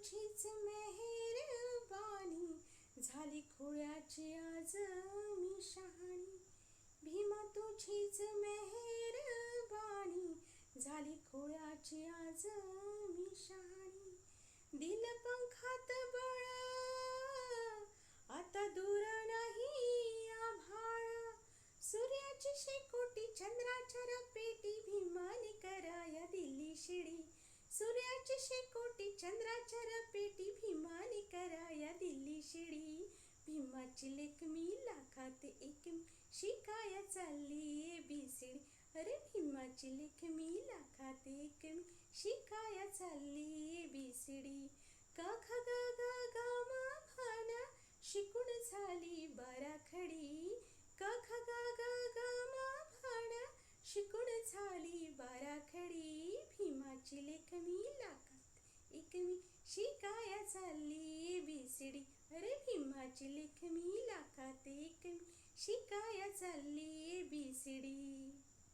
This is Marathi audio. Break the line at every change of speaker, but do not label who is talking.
तुझीच मेहरबानी, झाली खोळ्याची आज मी शहाणी. भीमा तुझीच मेहरबानी, झाली खोळ्याची आज मी शहाणी. दिल पंखात बळ, आता दूर नाही आभाळ. सूर्याची शेकोटी चंद्राच्या रपेटी, भीमाने कराया दिली शिडी. सूर्याची शेकोटी चंद्राच्या रपेटी, भीमाने कराया दिली शिडी. भीमाची लेक मी लाखात एक, शिकाया चालली ABCD. अरे भीमाची लेक मी लाखात एक, शिकाया चालली ABCD. क ख ग घ ग म फ न, शिकून झाली बाराखडी. क ख ग घ ग म फ न, शिकून झाली बाराखडी. भीमाची लेक मी लाखात एक, शिकाया चालली ABCD. अरे भीमाची लेक मी लाखात एक, शिकाया चालली ABCD.